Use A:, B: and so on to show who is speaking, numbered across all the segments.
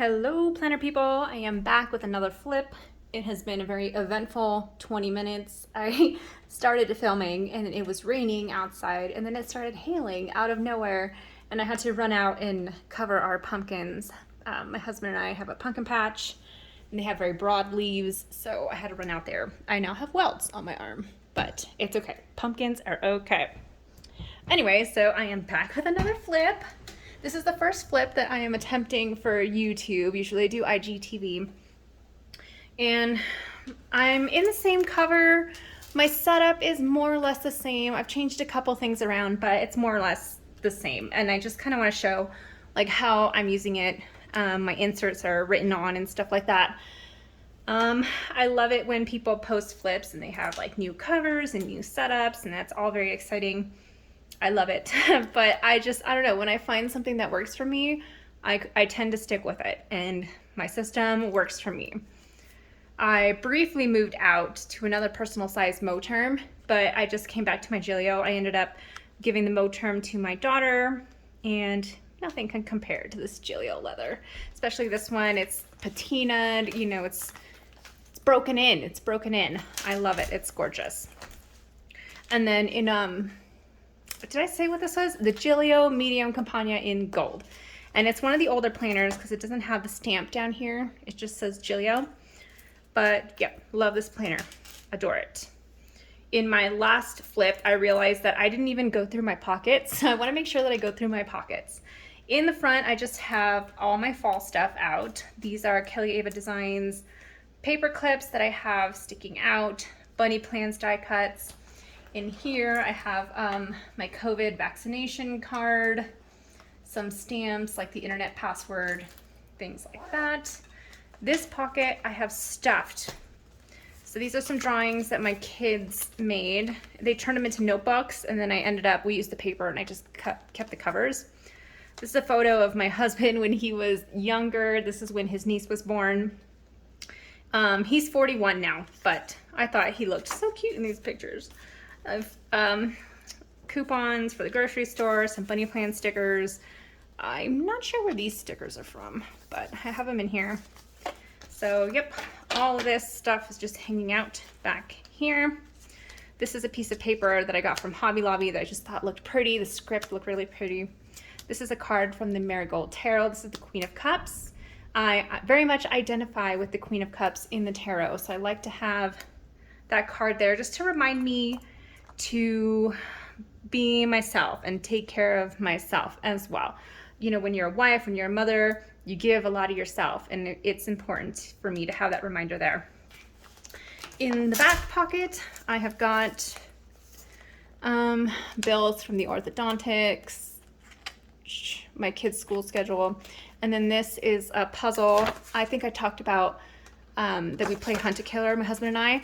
A: Hello, planner people. I am back with another flip. It has been a very eventful 20 minutes. I started filming and it was raining outside, and then it started hailing out of nowhere, and I had to run out and cover our pumpkins. My husband and I have a pumpkin patch, and they have very broad leaves, so I had to run out there. I now have welts on my arm, but it's okay. Pumpkins are okay. Anyway, so I am back with another flip. This is the first flip that I am attempting for YouTube. Usually I do IGTV. And I'm in the same cover. My setup is more or less the same. I've changed a couple things around, but it's more or less the same. And I just kind of want to show like how I'm using it. My inserts are written on and stuff like that. I love it when people post flips and they have like new covers and new setups, and that's all very exciting. I love it. But I don't know, when I find something that works for me, I tend to stick with it, and my system works for me. I briefly moved out to another personal size Moterm, but I just came back to my Gillio. I ended up giving the Moterm to my daughter, and nothing can compare to this Gillio leather, especially this one. It's patinaed, you know, it's broken in. It's broken in. I love it. It's gorgeous. And then in did I say what this was? The Gillio Medium Compagna in gold. And it's one of the older planners because it doesn't have the stamp down here. It just says Gillio. But yeah, love this planner. Adore it. In my last flip, I realized that I didn't even go through my pockets. So I want to make sure that I go through my pockets. In the front, I just have all my fall stuff out. These are Kelly Ava Designs paper clips that I have sticking out, bunny plans die cuts. In here, I have my COVID vaccination card, some stamps like the internet password, things like that. This pocket I have stuffed. So these are some drawings that my kids made. They turned them into notebooks, and then we used the paper and I just kept the covers. This is a photo of my husband when he was younger. This is when his niece was born. He's 41 now, but I thought he looked so cute in these pictures. I've coupons for the grocery store, some bunny plan stickers. I'm not sure where these stickers are from, but I have them in here. So yep, all of this stuff is just hanging out back here. This is a piece of paper that I got from Hobby Lobby that I just thought looked pretty. The script looked really pretty. This is a card from the Marigold Tarot. This is the Queen of Cups. I very much identify with the Queen of Cups in the tarot, so I like to have that card there just to remind me to be myself and take care of myself as well. You know, when you're a wife, when you're a mother, you give a lot of yourself, and it's important for me to have that reminder there. In the back pocket, I have got bills from the orthodontics, my kids' school schedule, and then this is a puzzle. I think I talked about that we play Hunt a Killer, my husband and I.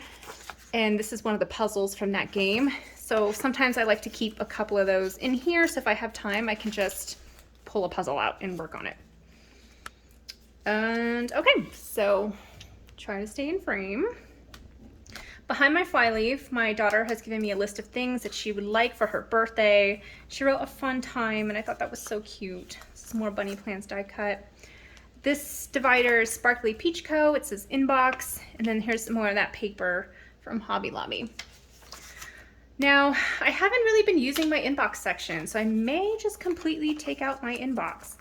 A: And this is one of the puzzles from that game. So sometimes I like to keep a couple of those in here, so if I have time, I can just pull a puzzle out and work on it. And okay, so try to stay in frame. Behind my fly leaf, my daughter has given me a list of things that she would like for her birthday. She wrote a fun time, and I thought that was so cute. This is more bunny plans die cut. This divider is Sparkly Peach Co. It says inbox, and then here's some more of that paper from Hobby Lobby. Now, I haven't really been using my inbox section, so I may just completely take out my inbox.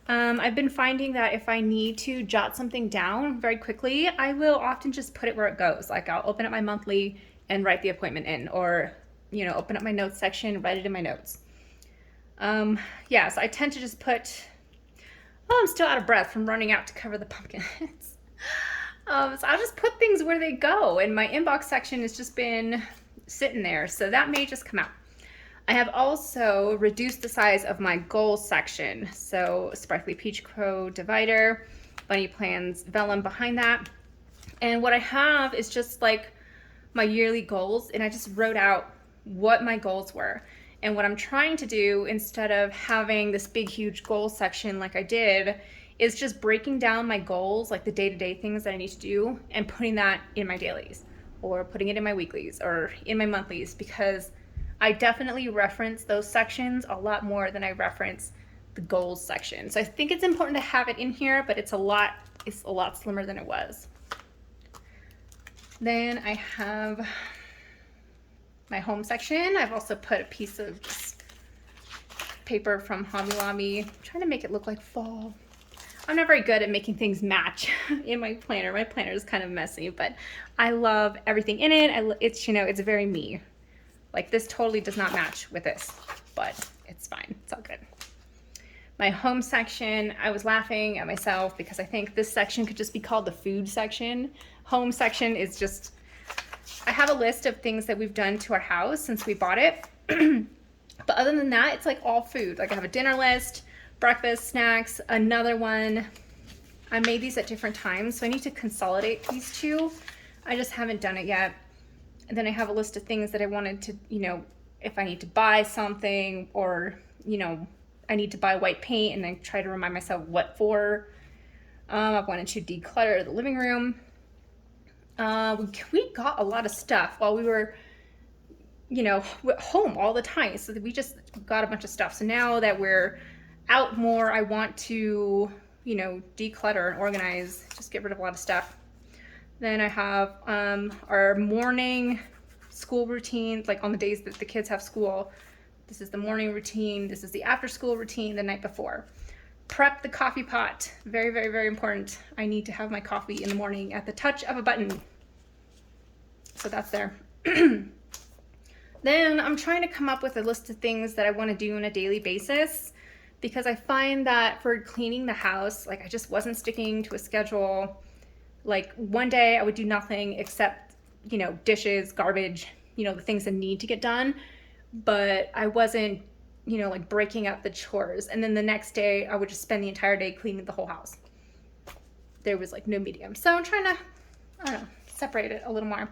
A: I've been finding that if I need to jot something down very quickly, I will often just put it where it goes. Like I'll open up my monthly and write the appointment in, or, you know, open up my notes section, write it in my notes. Yeah, so I tend to just put, oh, I'm still out of breath from running out to cover the pumpkins. So I'll just put things where they go, and my inbox section has just been sitting there, so that may just come out. I have also reduced the size of my goals section. So Sparkly Peach Crow divider, bunny plans vellum behind that. And what I have is just like my yearly goals, and I just wrote out what my goals were. And what I'm trying to do, instead of having this big huge goal section like I did, is just breaking down my goals, like the day-to-day things that I need to do, and putting that in my dailies, or putting it in my weeklies, or in my monthlies, because I definitely reference those sections a lot more than I reference the goals section. So I think it's important to have it in here, but it's a lot slimmer than it was. Then I have my home section. I've also put a piece of paper from Hobby Lobby. I'm trying to make it look like fall. I'm not very good at making things match in my planner. My planner is kind of messy, but I love everything in it. It's, you know, it's very me. Like this totally does not match with this, but it's fine. It's all good. My home section, I was laughing at myself because I think this section could just be called the food section. Home section is just, I have a list of things that we've done to our house since we bought it. But other than that, it's like all food. Like I have a dinner list, breakfast, snacks, another one. I made these at different times, so I need to consolidate these two. I just haven't done it yet. And then I have a list of things that I wanted to, you know, if I need to buy something or, you know, I need to buy white paint, and then try to remind myself what for. I wanted to declutter the living room. We got a lot of stuff while we were, you know, home all the time. So we just got a bunch of stuff. So now that we're out more, I want to, you know, declutter and organize, just get rid of a lot of stuff. Then I have our morning school routine, like on the days that the kids have school. This is the morning routine. This is the after school routine the night before. Prep the coffee pot. Very, very, very important. I need to have my coffee in the morning at the touch of a button. So that's there. Then I'm trying to come up with a list of things that I want to do on a daily basis, because I find that for cleaning the house, like I just wasn't sticking to a schedule. Like one day I would do nothing except, you know, dishes, garbage, you know, the things that need to get done. But I wasn't, you know, like breaking up the chores. And then the next day I would just spend the entire day cleaning the whole house. There was like no medium. So I'm trying to, I don't know, separate it a little more.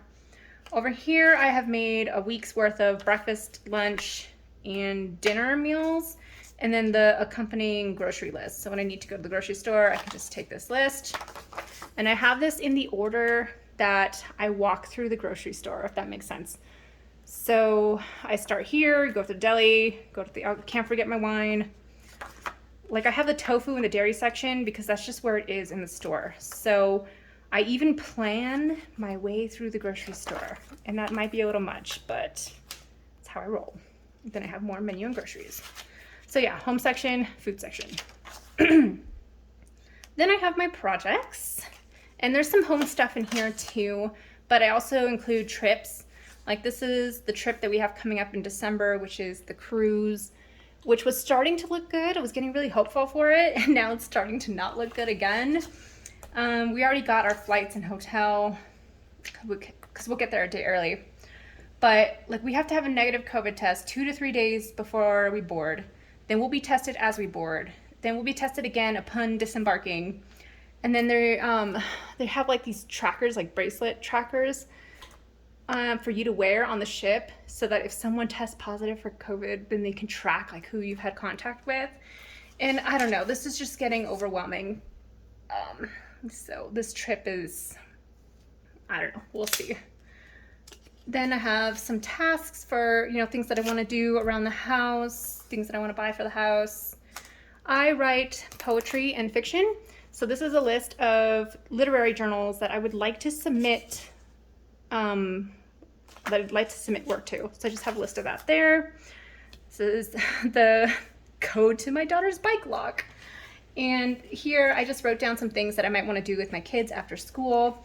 A: Over here I have made a week's worth of breakfast, lunch, and dinner meals, and then the accompanying grocery list. So when I need to go to the grocery store, I can just take this list. And I have this in the order that I walk through the grocery store, if that makes sense. So I start here, go to the deli, go to the, I can't forget my wine. Like I have the tofu in the dairy section because that's just where it is in the store. So I even plan my way through the grocery store, and that might be a little much, but that's how I roll. Then I have more menu and groceries. So yeah, home section, food section. Then I have my projects, and there's some home stuff in here too, but I also include trips. Like this is the trip that we have coming up in December, which is the cruise, which was starting to look good. I was getting really hopeful for it, and now it's starting to not look good again. We already got our flights and hotel because we'll get there a day early. But like we have to have a negative COVID test 2 to 3 days before we board. Then we'll be tested as we board. Then we'll be tested again upon disembarking. And then they have like these trackers, like bracelet trackers, for you to wear on the ship, so that if someone tests positive for COVID, then they can track like who you've had contact with. And I don't know, this is just getting overwhelming. So this trip is, I don't know, we'll see. Then I have some tasks for, you know, things that I want to do around the house, things that I want to buy for the house. I write poetry and fiction. So this is a list of literary journals that I would like to submit, work to. So I just have a list of that there. This is the code to my daughter's bike lock. And here I just wrote down some things that I might want to do with my kids after school.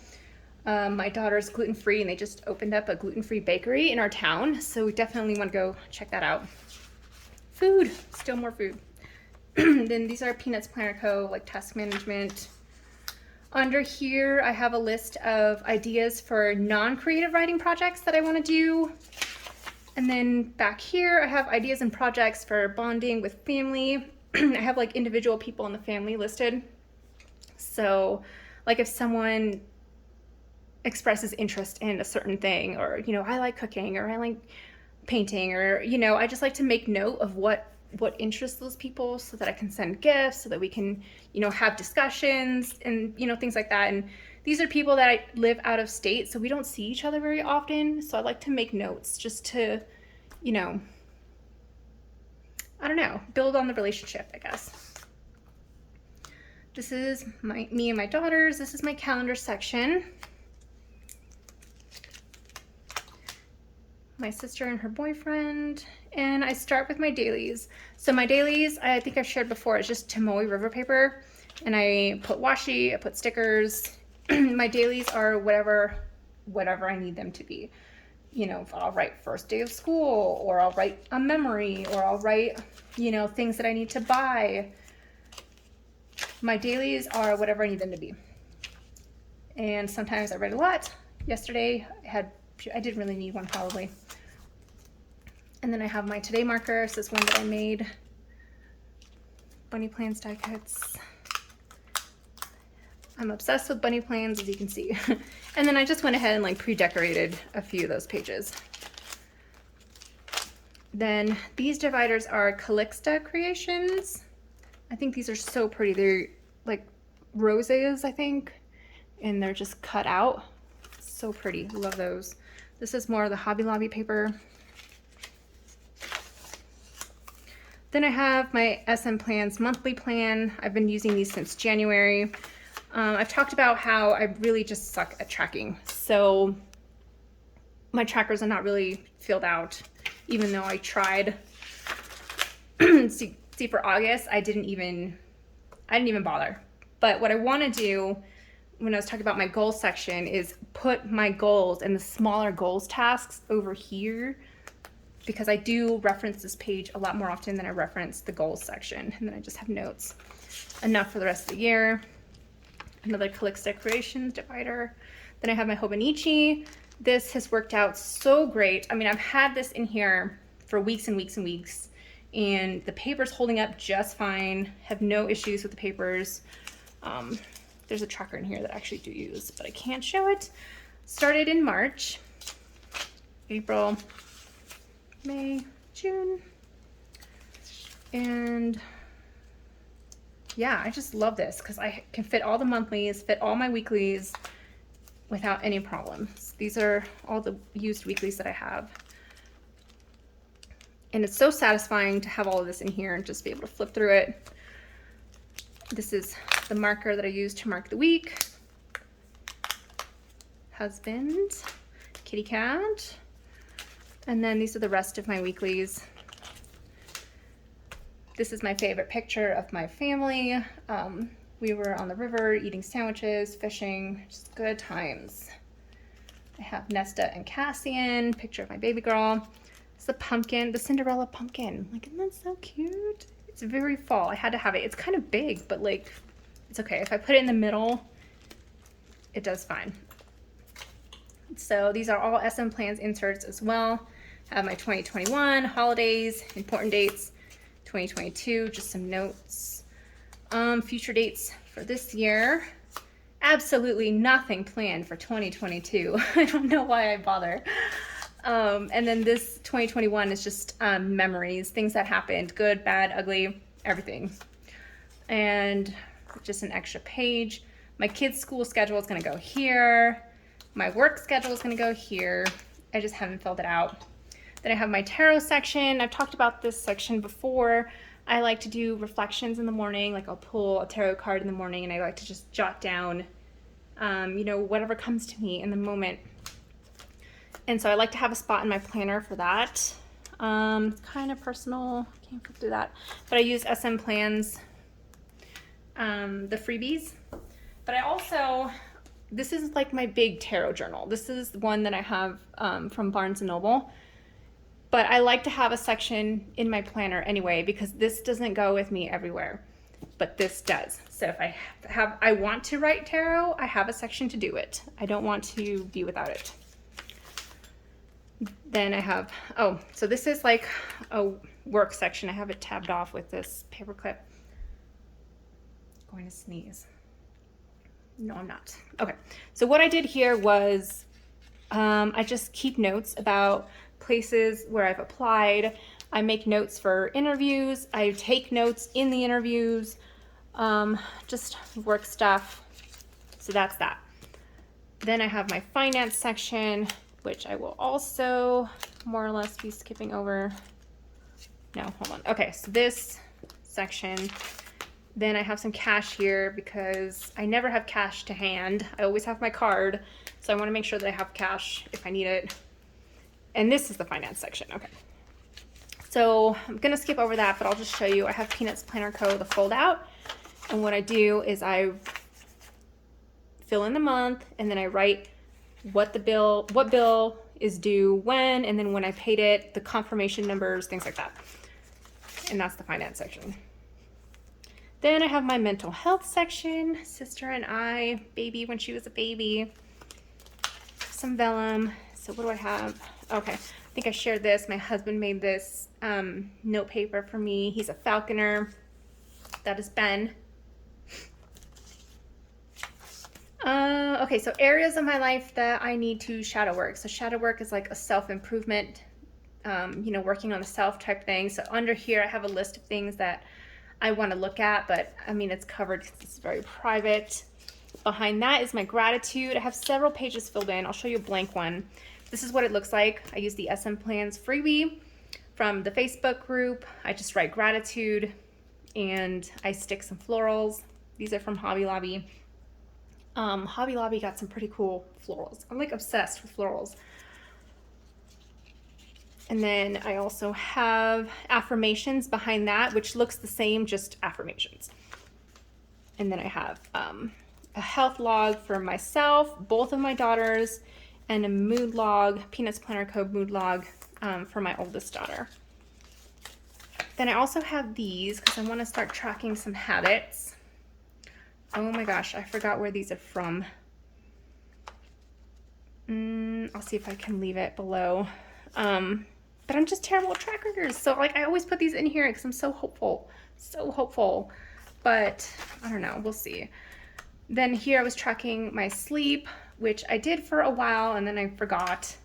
A: My daughter's gluten-free, and they just opened up a gluten-free bakery in our town, so we definitely want to go check that out. Food, still more food. Then these are Peanuts Planner Co., like task management. Under here I have a list of ideas for non-creative writing projects that I want to do. And then back here I have ideas and projects for bonding with family. I have like individual people in the family listed. So like if someone expresses interest in a certain thing, or, you know, I like cooking, or I like painting, or, you know, I just like to make note of what interests those people, so that I can send gifts, so that we can, you know, have discussions and, you know, things like that. And these are people that I live out of state, so we don't see each other very often. So I like to make notes just to, you know, I don't know, build on the relationship, I guess. This is me and my daughters. This is my calendar section. My sister and her boyfriend, and I start with my dailies. So my dailies, I think I've shared before, is just Tomoe river paper, and I put washi, I put stickers. My dailies are whatever I need them to be. You know, I'll write first day of school, or I'll write a memory, or I'll write, you know, things that I need to buy. My dailies are whatever I need them to be. And sometimes I write a lot. Yesterday I didn't really need one probably. And then I have my today marker. This is one that I made. Bunny plans die cuts. I'm obsessed with bunny plans, as you can see. And then I just went ahead and like pre-decorated a few of those pages. Then these dividers are Calixta Creations. I think these are so pretty. They're like roses, I think, and they're just cut out. So pretty. Love those. This is more of the Hobby Lobby paper. Then I have my SM Plans monthly plan. I've been using these since January. I've talked about how I really just suck at tracking. So my trackers are not really filled out, even though I tried. See, for August, I didn't even bother. But what I want to do when I was talking about my goals section is put my goals and the smaller goals tasks over here, because I do reference this page a lot more often than I reference the goals section. And then I just have notes. Enough for the rest of the year. Another Calixta Creations divider. Then I have my Hobonichi. This has worked out so great. I mean, I've had this in here for weeks and weeks and weeks, and the paper's holding up just fine. Have no issues with the papers. There's a tracker in here that I actually do use, but I can't show it. Started in March, April, May, June, and yeah, I just love this because I can fit all the monthlies, fit all my weeklies without any problems. These are all the used weeklies that I have. And it's so satisfying to have all of this in here and just be able to flip through it. This is the marker that I use to mark the week. Husband, kitty cat. And then these are the rest of my weeklies. This is my favorite picture of my family. We were on the river eating sandwiches, fishing, just good times. I have Nesta and Cassian, picture of my baby girl. It's the pumpkin, the Cinderella pumpkin. Like, isn't that so cute? It's very fall. I had to have it. It's kind of big, but like, it's okay. If I put it in the middle, it does fine. So these are all SM Plans inserts as well. I have my 2021 holidays, important dates, 2022, just some notes. Future dates for this year. Absolutely nothing planned for 2022. I don't know why I bother. And then this 2021 is just memories, things that happened, good, bad, ugly, everything. And just an extra page. My kids' school schedule is going to go here. My work schedule is going to go here. I just haven't filled it out. Then I have my tarot section. I've talked about this section before. I like to do reflections in the morning. Like I'll pull a tarot card in the morning and I like to just jot down, you know, whatever comes to me in the moment. And so I like to have a spot in my planner for that. It's kind of personal. I can't flip through that. But I use SM Plans, the freebies. But I also, this is like my big tarot journal. This is one that I have from Barnes & Noble. But I like to have a section in my planner anyway, because this doesn't go with me everywhere, but this does. So if I want to write tarot, I have a section to do it. I don't want to be without it. Then I have, oh, so this is like a work section. I have it tabbed off with this paper clip. Going to sneeze. No, I'm not. Okay, so what I did here was I just keep notes about places where I've applied. I make notes for interviews. I take notes in the interviews, just work stuff. So that's that. Then I have my finance section, which I will also more or less be skipping over. No, hold on. Okay, so this section, then I have some cash here because I never have cash to hand. I always have my card, so I want to make sure that I have cash if I need it. And this is the finance section. Okay. So I'm going to skip over that, but I'll just show you. I have Peanuts Planner Co., the fold out. And what I do is I fill in the month, and then I write what bill is due when, and then when I paid it, the confirmation numbers, things like that. And that's the finance section. Then I have my mental health section, sister and I, baby when she was a baby, some vellum. So what do I have? Okay, I think I shared this. My husband made this note paper for me. He's a falconer. That is Ben. Okay, so areas of my life that I need to shadow work. So shadow work is like a self-improvement, working on the self type thing. So under here, I have a list of things that I want to look at, but I mean, it's covered because it's very private. Behind that is my gratitude. I have several pages filled in. I'll show you a blank one. This is what it looks like. I use the SM Plans freebie from the Facebook group. I just write gratitude and I stick some florals. These are from Hobby Lobby. Hobby Lobby got some pretty cool florals. I'm like obsessed with florals. And then I also have affirmations behind that, which looks the same, just affirmations. And then I have a health log for myself, both of my daughters, and a mood log, Peanuts Planner Co. mood log for my oldest daughter. Then I also have these because I want to start tracking some habits. Oh my gosh, I forgot where these are from. I'll see if I can leave it below. But I'm just terrible at trackers. So like I always put these in here because I'm so hopeful. So hopeful. But I don't know, we'll see. Then here I was tracking my sleep, which I did for a while and then I forgot.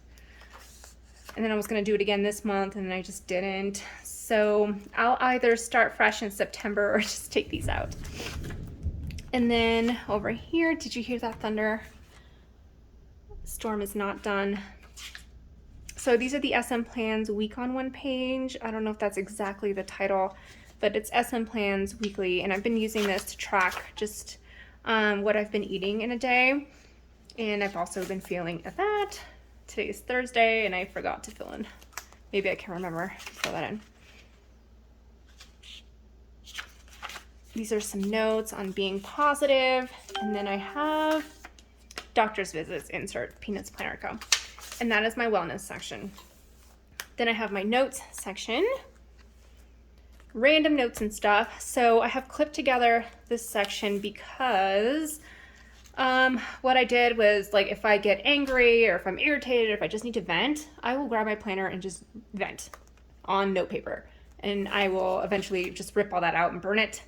A: And then I was gonna do it again this month and then I just didn't. So I'll either start fresh in September or just take these out. And then over here, did you hear that thunder? Storm is not done. So these are the SM Plans week on one page. I don't know if that's exactly the title, but it's SM Plans weekly. And I've been using this to track just what I've been eating in a day. And I've also been feeling at that. Today is Thursday and I forgot to fill in. Maybe I can remember to fill that in. These are some notes on being positive. And then I have doctor's visits, insert Peanuts Planner Co. And that is my wellness section. Then I have my notes section, random notes and stuff. So I have clipped together this section because what I did was like if I get angry or if I'm irritated or if I just need to vent, I will grab my planner and just vent on note paper. And I will eventually just rip all that out and burn it.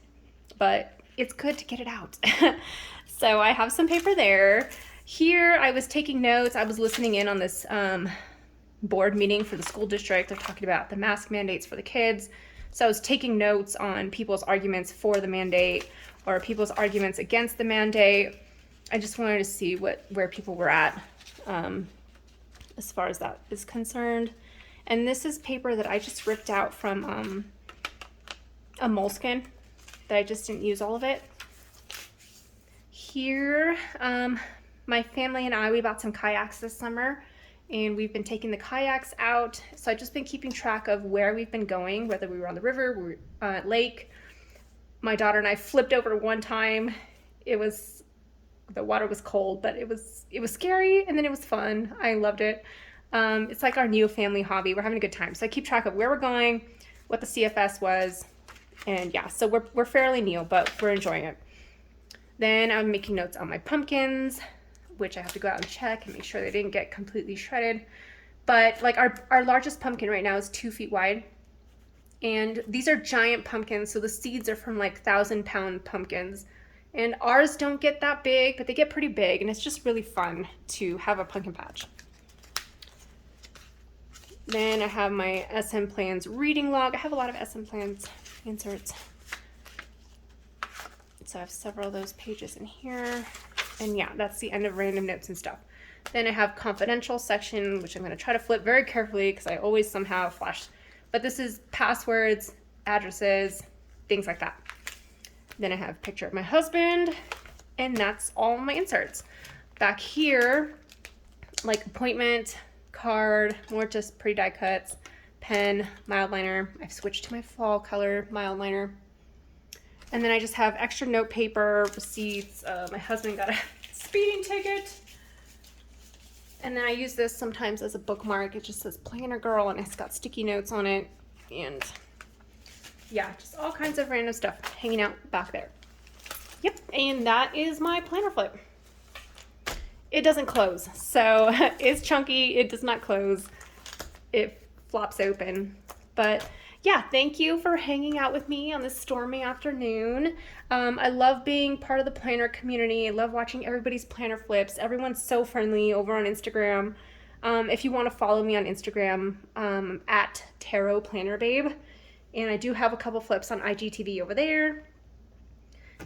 A: But it's good to get it out. So I have some paper there. Here I was taking notes. I was listening in on this board meeting for the school district. They're talking about the mask mandates for the kids. So I was taking notes on people's arguments for the mandate or people's arguments against the mandate. I just wanted to see where people were at as far as that is concerned. And this is paper that I just ripped out from a moleskin that I just didn't use all of it. Here, my family and I, we bought some kayaks this summer and we've been taking the kayaks out. So I've just been keeping track of where we've been going, whether we were on the river, lake. My daughter and I flipped over one time. The water was cold, but it was scary and then it was fun. I loved it. It's like our new family hobby. We're having a good time. So I keep track of where we're going, what the CFS was, and yeah, so we're fairly new, but we're enjoying it. Then I'm making notes on my pumpkins, which I have to go out and check and make sure they didn't get completely shredded. But like our largest pumpkin right now is 2 feet wide. And these are giant pumpkins, so the seeds are from like 1,000-pound pumpkins. And ours don't get that big, but they get pretty big, and it's just really fun to have a pumpkin patch. Then I have my SM Plans reading log. I have a lot of SM Plans inserts. So I have several of those pages in here. And yeah, that's the end of random notes and stuff. Then I have confidential section, which I'm going to try to flip very carefully because I always somehow flash But this is passwords, addresses, things like that. Then I have a picture of my husband, and that's all my inserts. Back here, like appointment, card, more just pretty die cuts, pen, mild liner. I've switched to my fall color mild liner. And then I just have extra note paper, receipts. My husband got a speeding ticket. And then I use this sometimes as a bookmark. It just says Planner Girl, and it's got sticky notes on it. And yeah, just all kinds of random stuff hanging out back there. Yep, and that is my planner flip. It doesn't close, so it's chunky. It does not close. It flops open. But yeah, thank you for hanging out with me on this stormy afternoon. I love being part of the planner community. I love watching everybody's planner flips. Everyone's so friendly over on Instagram. If you want to follow me on Instagram, at Tarot Planner Babe. And I do have a couple flips on IGTV over there.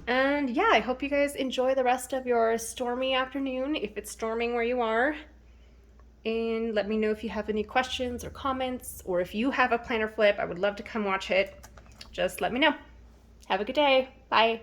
A: And yeah, I hope you guys enjoy the rest of your stormy afternoon, if it's storming where you are. And let me know if you have any questions or comments, or if you have a planner flip. I would love to come watch it. Just let me know. Have a good day. Bye.